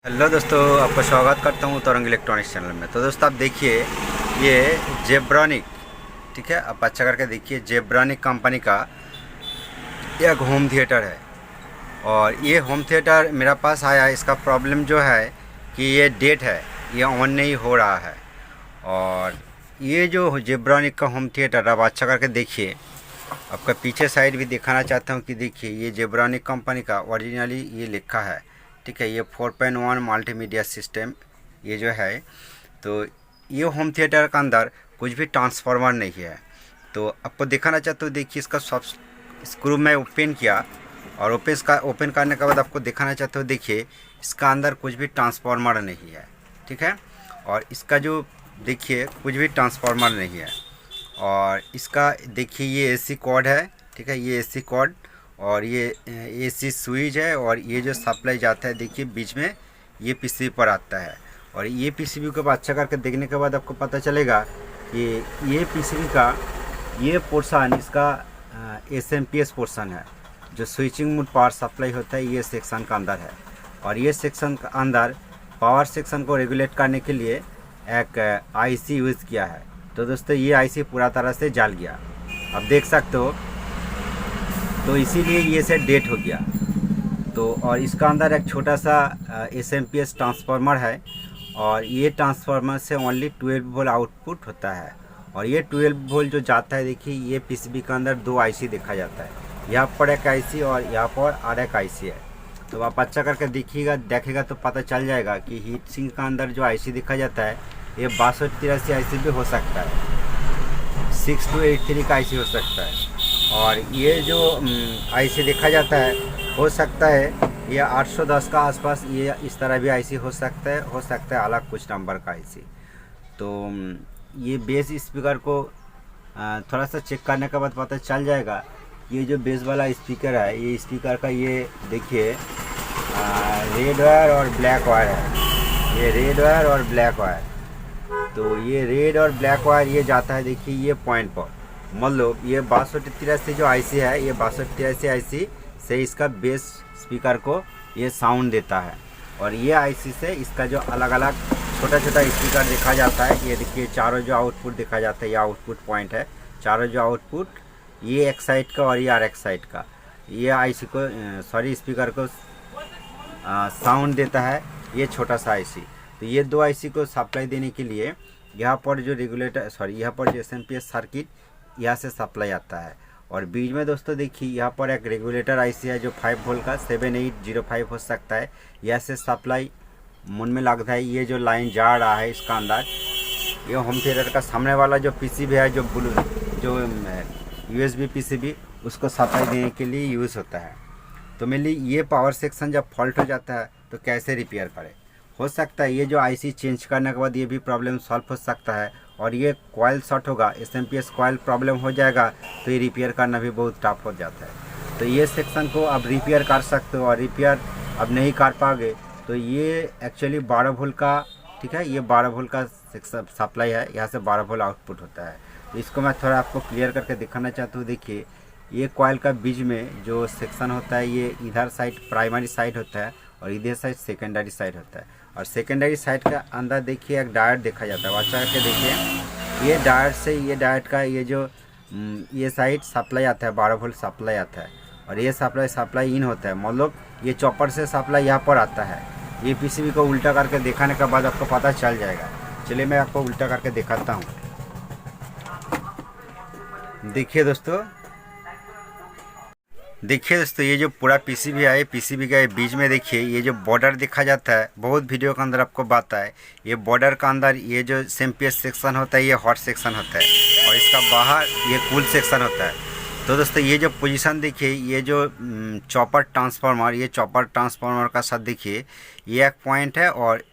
Hello दोस्तों, आपका स्वागत करता हूँ तरंग इलेक्ट्रॉनिक्स चैनल में। तो दोस्तों आप देखिए, ये जेब्रानिक, ठीक है, आप अच्छा करके देखिए, जेब्रानिक कंपनी का एक होम थिएटर है। और ये होम थिएटर मेरा पास आया, इसका प्रॉब्लम जो है कि ये डेट है, ये ऑन नहीं हो रहा है। और ये जो जेब्रानिक का होम थिएटर आप अच्छा करके देखिए, आपका पीछे साइड भी दिखाना चाहता हूँ कि देखिए, ये जेब्रानिक कंपनी का ओरिजिनली ये लिखा है, ठीक है। ये 4.1 मल्टीमीडिया सिस्टम ये जो है। तो ये होम थिएटर का अंदर कुछ भी ट्रांसफार्मर नहीं है। तो आपको दिखाना चाहता हूँ, देखिए इसका सब स्क्रू में ओपन किया और ओपन करने के बाद आपको दिखाना चाहता हूँ, देखिए इसका अंदर कुछ भी ट्रांसफार्मर नहीं है, ठीक है। और इसका जो देखिए कुछ भी ट्रांसफार्मर नहीं है। और इसका देखिए ये एसी कॉर्ड है, ठीक है, ये एसी कॉर्ड और ये एसी स्विच है। और ये जो सप्लाई जाता है देखिए बीच में, ये पीसीबी पर आता है। और ये पीसीबी को अच्छा करके देखने के बाद आपको पता चलेगा कि ये पीसीबी का ये पोर्शन इसका एसएमपीएस पोर्शन है, जो स्विचिंग मोड पावर सप्लाई होता है, ये सेक्शन का अंदर है। और ये सेक्शन का अंदर पावर सेक्शन को रेगुलेट करने के लिए एक आईसी यूज़ किया है। तो दोस्तों ये आईसी पूरा तरह से जल गया, आप देख सकते हो। तो इसीलिए ये से डेट हो गया। तो और इसका अंदर एक छोटा सा एसएमपीएस ट्रांसफार्मर है। और ये ट्रांसफार्मर से ओनली 12 वोल्ट आउटपुट होता है। और ये 12 वोल्ट जो जाता है, देखिए ये पीसीबी के अंदर दो आईसी देखा जाता है, यहाँ पर एक आईसी और यहाँ पर और एक आईसी है। तो आप अच्छा करके देखेगा तो पता चल जाएगा कि हीट सिंक का अंदर जो आईसी देखा जाता है, ये 6283 आईसी भी हो सकता है, 6283 का आईसी हो सकता है। और ये जो आईसी देखा जाता है, हो सकता है ये 810 का आसपास, ये इस तरह भी आईसी हो सकता है अलग कुछ नंबर का आईसी। तो ये बेस स्पीकर को थोड़ा सा चेक करने के बाद पता चल जाएगा। ये जो बेस वाला स्पीकर है, ये स्पीकर का ये देखिए रेड वायर और ब्लैक वायर है, ये रेड वायर और ब्लैक वायर। तो ये रेड और ब्लैक वायर ये जाता है, देखिए ये पॉइंट पर, मतलब ये 6283 जो आईसी है, ये 6283 आईसी से इसका बेस स्पीकर को ये साउंड देता है। और ये आईसी से इसका जो अलग अलग छोटा छोटा स्पीकर देखा जाता है, ये देखिए चारों जो आउटपुट देखा जाता है, ये आउटपुट पॉइंट है, चारों जो आउटपुट, ये एक साइड का और ये आर एक साइड का, ये आईसी को स्पीकर को साउंड देता है, ये छोटा सा आईसी। तो ये दो आईसी को सप्लाई देने के लिए यहाँ पर जो यहाँ पर जो एसएमपीएस सर्किट यहाँ से सप्लाई आता है। और बीच में दोस्तों देखिए यहाँ पर एक रेगुलेटर आईसी है जो 5 वोल्ट का 7805 हो सकता है, यहाँ से सप्लाई मन में लगता है। ये जो लाइन जा रहा है इसका अंदर, ये होम थिएटर का सामने वाला जो पीसीबी है, जो यूएसबी पीसीबी, उसको सप्लाई देने के लिए यूज़ होता है। तो मेनली ये पावर सेक्शन जब फॉल्ट हो जाता है तो कैसे रिपेयर करें, हो सकता है ये जो आईसी चेंज करने के बाद ये भी प्रॉब्लम सॉल्व हो सकता है। और ये कॉइल शॉर्ट होगा, एसएमपीएस कॉइल प्रॉब्लम हो जाएगा, तो ये रिपेयर करना भी बहुत टफ हो जाता है। तो ये सेक्शन को आप रिपेयर कर सकते हो। और रिपेयर अब नहीं कर पाओगे तो ये एक्चुअली 12 वोल्ट का, ठीक है, ये 12 वोल्ट का सप्लाई है, यहाँ से 12 वोल्ट आउटपुट होता है। तो इसको मैं थोड़ा आपको क्लियर करके दिखाना चाहता हूँ। देखिए ये कॉइल का बीच में जो सेक्शन होता है, ये इधर साइड प्राइमरी साइड होता है और इधर साइड सेकेंडरी साइड होता है। और सेकेंडरी साइड का अंदर देखिए एक डायोड देखा जाता है, अच्छा करके देखिए, ये डायोड से ये डायोड का ये जो ये साइड सप्लाई आता है, 12 वोल्ट सप्लाई आता है। और ये सप्लाई इन होता है, मतलब ये चॉपर से सप्लाई यहाँ पर आता है। ये पीसीबी को उल्टा करके दिखाने के बाद आपको पता चल जाएगा। चलिए मैं आपको उल्टा करके दिखाता हूँ। देखिए दोस्तों, ये जो पूरा पीसीबी है, पीसीबी का बीच में देखिए ये जो बॉर्डर देखा जाता है, बहुत वीडियो के अंदर आपको बात है, ये बॉर्डर का अंदर ये जो एसएमपीएस सेक्शन होता है, ये हॉट सेक्शन होता है और इसका बाहर ये कूल सेक्शन होता है। तो दोस्तों ये जो पोजीशन देखिए, ये जो चॉपर ट्रांसफार्मर, ये चॉपर ट्रांसफार्मर का साथ देखिए, ये एक पॉइंट है और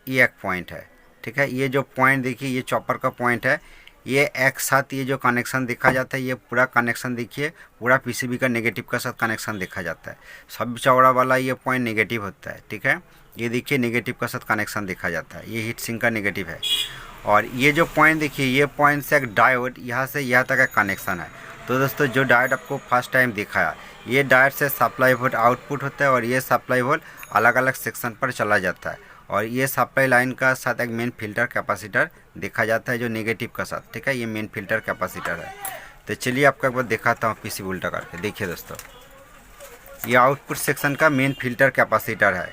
ये एक पॉइंट है, ठीक है। ये जो पॉइंट देखिए, ये चॉपर का पॉइंट है, ये एक साथ ये जो कनेक्शन देखा जाता है, ये पूरा कनेक्शन देखिए, पूरा पीसीबी का नेगेटिव का साथ कनेक्शन देखा जाता है। सब चौड़ा वाला ये पॉइंट नेगेटिव होता है, ठीक है। ये देखिए नेगेटिव का साथ कनेक्शन देखा जाता है, ये हीट सिंक का नेगेटिव है। और ये जो पॉइंट देखिए, ये पॉइंट से एक डायोड यहाँ से यहाँ तक का कनेक्शन है। तो दोस्तों जो डायोड आपको फर्स्ट टाइम दिखाया, ये डायोड से सप्लाई वोल्ट आउटपुट होता है और ये सप्लाई वोल्ट अलग अलग सेक्शन पर चला जाता है। और ये सप्लाई लाइन का साथ एक मेन फिल्टर कैपेसिटर देखा जाता है जो नेगेटिव का साथ, ठीक है, ये मेन फिल्टर कैपेसिटर है। तो चलिए आपको एक बार दिखाता हूँ पीसी उल्टा करके। देखिए दोस्तों, ये आउटपुट सेक्शन का मेन फिल्टर कैपेसिटर है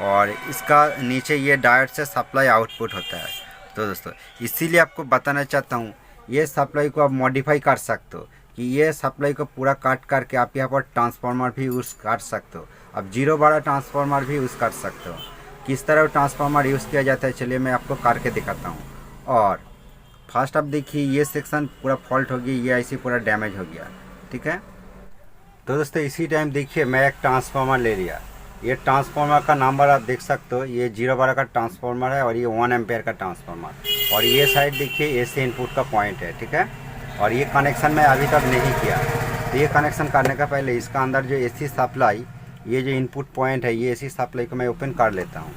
और इसका नीचे ये डायोड से सप्लाई आउटपुट होता है। तो दोस्तों इसीलिए आपको बताना चाहता हूँ, ये सप्लाई को आप मॉडिफाई कर सकते हो कि ये सप्लाई को पूरा काट करके आप यहाँ पर ट्रांसफार्मर भी यूज़ कर सकते हो, आप 0 ट्रांसफार्मर भी यूज़ कर सकते हो। किस तरह ट्रांसफार्मर यूज़ किया जाता है चलिए मैं आपको करके दिखाता हूँ। और फर्स्ट आप देखिए ये सेक्शन पूरा फॉल्ट हो गया, ये ऐसे पूरा डैमेज हो गया, ठीक है। तो दोस्तों इसी टाइम देखिए मैं एक ट्रांसफार्मर ले लिया, ये ट्रांसफार्मर का नंबर आप देख सकते हो, ये 0 का ट्रांसफार्मर है और ये 1 एम्पेयर का ट्रांसफार्मर। और ये साइड देखिए एसी इनपुट का पॉइंट है, ठीक है। और ये कनेक्शन मैं अभी तक नहीं किया, तो ये कनेक्शन करने का पहले इसका अंदर जो एसी सप्लाई, ये जो इनपुट पॉइंट है, ये एसी सप्लाई को मैं ओपन कर लेता हूँ।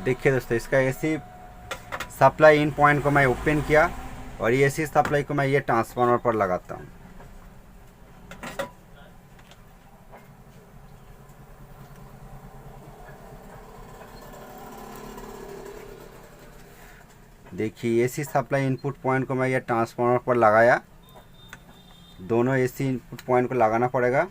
देखिए दोस्तों इसका एसी सप्लाई इन पॉइंट को मैं ओपन किया और ये एसी सप्लाई को मैं ये ट्रांसफार्मर पर लगाता हूँ। देखिए एसी सप्लाई इनपुट पॉइंट को मैं ये ट्रांसफार्मर पर लगाया, दोनों एसी इनपुट पॉइंट को लगाना पड़ेगा।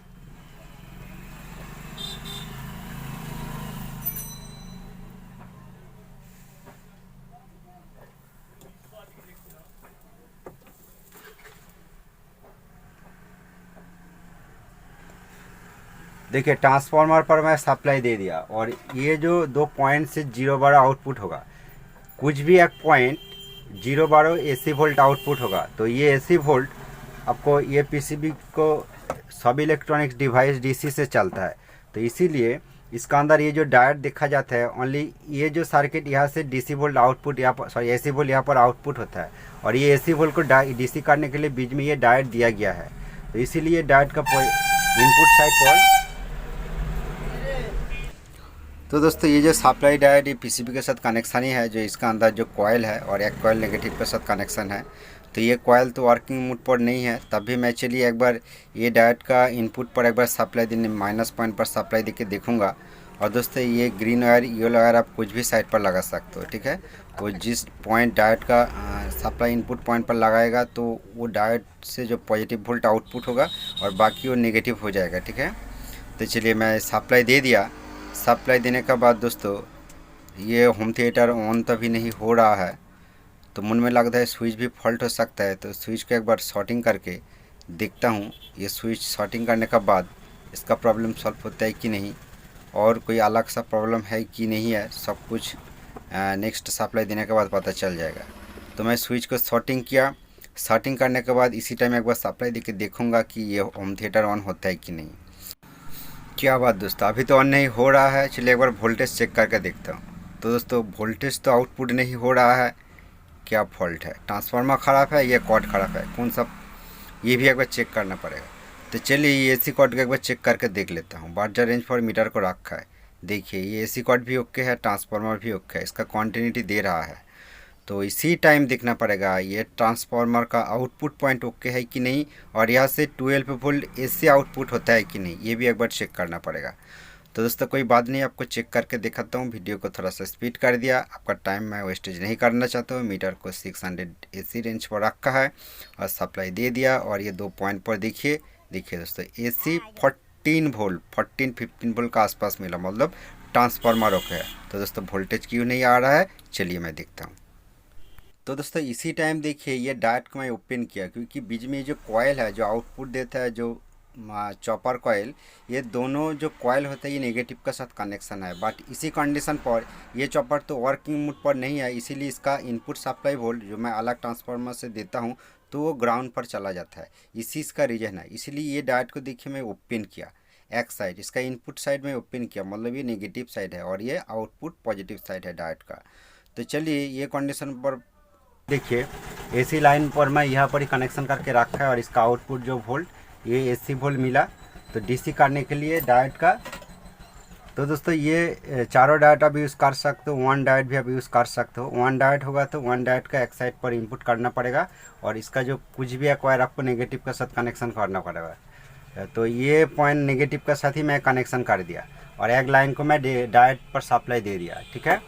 देखिए ट्रांसफार्मर पर मैं सप्लाई दे दिया और ये जो 2 पॉइंट से 0 आउटपुट होगा, कुछ भी एक पॉइंट 0 एसी वोल्ट आउटपुट होगा। तो ये एसी वोल्ट आपको ये पीसीबी को सब इलेक्ट्रॉनिक्स डिवाइस डीसी से चलता है, तो इसीलिए इसका अंदर ये जो डायोड देखा जाता है, ओनली ये जो सर्किट यहाँ से डीसी वोल्ट आउटपुट यहाँ पर, सॉरी एसी वोल्ट यहाँ पर आउटपुट होता है और ये एसी वोल्ट को डीसी करने के लिए बीच में ये डायोड दिया गया है। तो इसीलिए डायोड का इनपुट साइड पर, तो दोस्तों ये जो सप्लाई डायोड ये पीसीबी के साथ कनेक्शन ही है, जो इसका अंदर जो कॉइल है और एक कॉइल नेगेटिव के साथ कनेक्शन है। तो ये कॉइल तो वर्किंग मोड पर नहीं है, तब भी मैं चलिए एक बार ये डायोड का इनपुट पर एक बार सप्लाई देने माइनस पॉइंट पर सप्लाई देके देखूंगा। और दोस्तों ये ग्रीन वायर येलो वायर आप कुछ भी साइड पर लगा सकते हो, ठीक है। तो जिस पॉइंट डायोड का सप्लाई इनपुट पॉइंट पर लगाएगा तो वो डायोड से जो पॉजिटिव वोल्ट आउटपुट होगा और बाकी वो नेगेटिव हो जाएगा, ठीक है। तो चलिए मैं सप्लाई दे दिया। सप्लाई देने के बाद दोस्तों ये होम थिएटर ऑन तो भी नहीं हो रहा है, तो मन में लगता है स्विच भी फॉल्ट हो सकता है। तो स्विच को एक बार शॉर्टिंग करके देखता हूँ, ये स्विच शॉर्टिंग करने के बाद इसका प्रॉब्लम सॉल्व होता है कि नहीं और कोई अलग सा प्रॉब्लम है कि नहीं है, सब कुछ नेक्स्ट सप्लाई देने के बाद पता चल जाएगा। तो मैं स्विच को शॉर्टिंग किया, शॉर्टिंग करने के बाद इसी टाइम एक बार सप्लाई देके देखूँगा कि ये होम थिएटर ऑन होता है कि नहीं। क्या बात दोस्तों, अभी तो ऑन नहीं हो रहा है, चलिए एक बार वोल्टेज चेक करके देखता हूँ। तो दोस्तों वोल्टेज तो आउटपुट नहीं हो रहा है, क्या फॉल्ट है, ट्रांसफार्मर ख़राब है या कॉर्ड ख़राब है, कौन सा, ये भी एक बार चेक करना पड़ेगा। तो चलिए ये एसी कॉर्ड को एक बार चेक करके देख लेता हूँ। बार्जा रेंज फॉर मीटर को रखा है, देखिए ये एसी कॉर्ड भी ओके है, ट्रांसफार्मर भी ओके है, इसका कॉन्टिन्यूटी दे रहा है। तो इसी टाइम देखना पड़ेगा ये ट्रांसफार्मर का आउटपुट पॉइंट ओके है कि नहीं और यहाँ से 12 वोल्ट एसी आउटपुट होता है कि नहीं, ये भी एक बार चेक करना पड़ेगा। तो दोस्तों कोई बात नहीं, आपको चेक करके दिखाता हूँ। वीडियो को थोड़ा सा स्पीड कर दिया, आपका टाइम मैं वेस्टेज नहीं करना चाहता हूँ। मीटर को 600 एसी रेंज पर रखा है और सप्लाई दे दिया और ये 2 पॉइंट पर देखिए दोस्तों एसी 14 वोल्ट 14-15 वोल्ट का आसपास मिला, मतलब ट्रांसफार्मर ओके है। तो दोस्तों वोल्टेज क्यों नहीं आ रहा है, चलिए मैं देखता हूँ। तो दोस्तों इसी टाइम देखिए ये डायोड को मैं ओपन किया, क्योंकि बीच में जो कॉइल है जो आउटपुट देता है, जो चॉपर कॉइल, ये दोनों जो कॉइल होता है ये नेगेटिव का साथ कनेक्शन है। बट इसी कंडीशन पर ये चॉपर तो वर्किंग मोड पर नहीं है, इसीलिए इसका इनपुट सप्लाई वोल्ट जो मैं अलग ट्रांसफार्मर से देता हूँ तो वो ग्राउंड पर चला जाता है, इसी इसका रीज़न है। इसीलिए ये डायोड को देखिए मैं ओपन किया, एक साइड इसका इनपुट साइड में ओपन किया, मतलब ये नेगेटिव साइड है और ये आउटपुट पॉजिटिव साइड है डायोड का। तो चलिए ये कंडीशन पर देखिए एसी लाइन पर मैं यहाँ पर ही कनेक्शन करके रखा है और इसका आउटपुट जो वोल्ट ये एसी वोल्ट मिला। तो डीसी करने के लिए डायोड का, तो दोस्तों ये चारों डायोड आप यूज़ कर सकते हो, वन डायोड भी आप यूज़ कर सकते हो। वन डायोड होगा तो वन डायोड का एक साइड पर इनपुट करना पड़ेगा और इसका जो कुछ भी एक वायर आपको नेगेटिव के साथ कनेक्शन करना पड़ेगा। तो ये पॉइंट नेगेटिव के साथ ही मैं कनेक्शन कर दिया और एक लाइन को मैं डायोड पर सप्लाई दे दिया। ठीक है,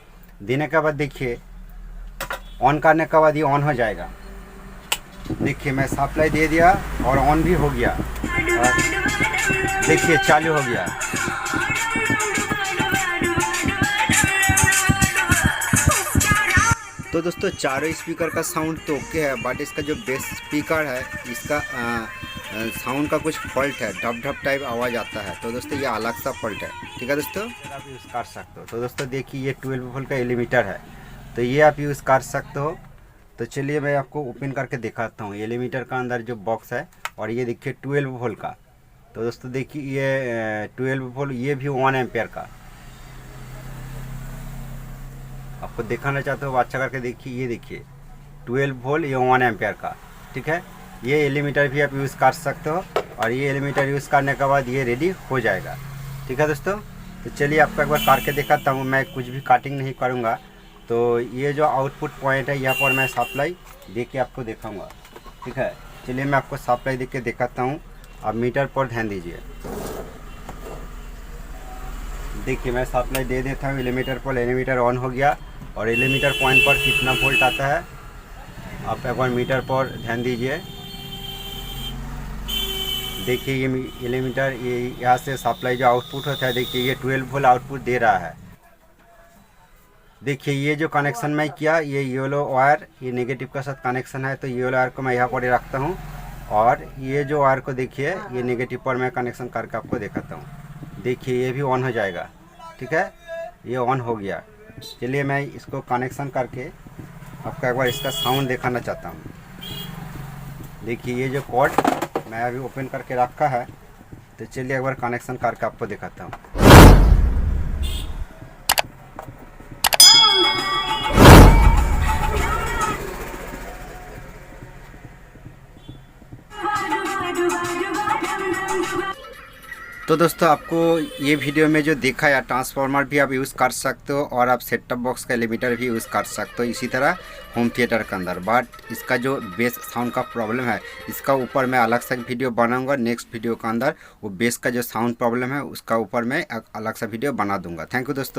देने के बाद देखिए ऑन करने के बाद ये ऑन हो जाएगा। देखिए मैं सप्लाई दे दिया और ऑन भी हो गया और देखिए चालू हो गया। तो दोस्तों चारों स्पीकर का साउंड तो ओके है, बट इसका जो बेस स्पीकर है इसका साउंड का कुछ फॉल्ट है, ढप ढप टाइप आवाज़ आता है। तो दोस्तों ये अलग सा फॉल्ट है। ठीक है दोस्तों, आप यूज़ कर सकते हो। तो दोस्तों देखिए ये 12 वोल्ट का एलिमीटर है, तो ये आप यूज़ कर सकते हो। तो चलिए मैं आपको ओपन करके दिखाता हूँ। एलिमीटर का अंदर जो बॉक्स है और ये देखिए 12 वोल्ट का। तो दोस्तों देखिए ये 12 वोल्ट, ये भी 1 एम्पेयर का आपको दिखाना चाहते हो, अच्छा करके देखिए। ये देखिए 12 वोल्ट, ये 1 एम्पेयर का। ठीक है, ये एलिमीटर भी आप यूज़ कर सकते हो और ये एलिमीटर यूज़ करने के बाद ये रेडी हो जाएगा। ठीक है दोस्तों, तो चलिए आपको एक बार करके दिखाता हूँ। मैं कुछ भी कटिंग नहीं करूँगा। तो ये जो आउटपुट पॉइंट है यहाँ पर मैं सप्लाई दे के आपको दिखाऊँगा। ठीक है, चलिए मैं आपको सप्लाई दे के दिखाता हूँ। आप मीटर पर ध्यान दीजिए। देखिए मैं सप्लाई दे देता हूँ एलिमीटर पर। एलिमीटर ऑन हो गया और एलिमीटर पॉइंट पर कितना वोल्ट आता है आप एक बार मीटर पर ध्यान दीजिए। देखिए ये एलिमीटर, ये यहाँ से सप्लाई जो आउटपुट होता है, देखिए ये 12 वोल्ट आउटपुट दे रहा है। देखिए ये जो कनेक्शन मैं किया, ये येलो वायर ये नेगेटिव के साथ कनेक्शन है, तो येलो वायर को मैं यहाँ पर रखता हूँ और ये जो वायर को देखिए ये नेगेटिव पर मैं कनेक्शन करके आपको दिखाता हूँ। देखिए ये भी ऑन हो जाएगा। ठीक है, ये ऑन हो गया। चलिए मैं इसको कनेक्शन करके आपको एक बार इसका साउंड दिखाना चाहता हूँ। देखिए ये जो कॉर्ड मैं अभी ओपन करके रखा है, तो चलिए एक बार कनेक्शन करके आपको दिखाता हूँ। तो दोस्तों आपको ये वीडियो में जो देखा या ट्रांसफार्मर भी आप यूज़ कर सकते हो और आप सेट टॉप बॉक्स का एलिमीटर भी यूज़ कर सकते हो इसी तरह होम थिएटर के अंदर। बट इसका जो बेस साउंड का प्रॉब्लम है, इसका ऊपर मैं अलग से वीडियो बनाऊंगा। नेक्स्ट वीडियो के अंदर वो बेस का जो साउंड प्रॉब्लम है उसका ऊपर मैं अलग सा वीडियो बना दूंगा। थैंक यू दोस्तों।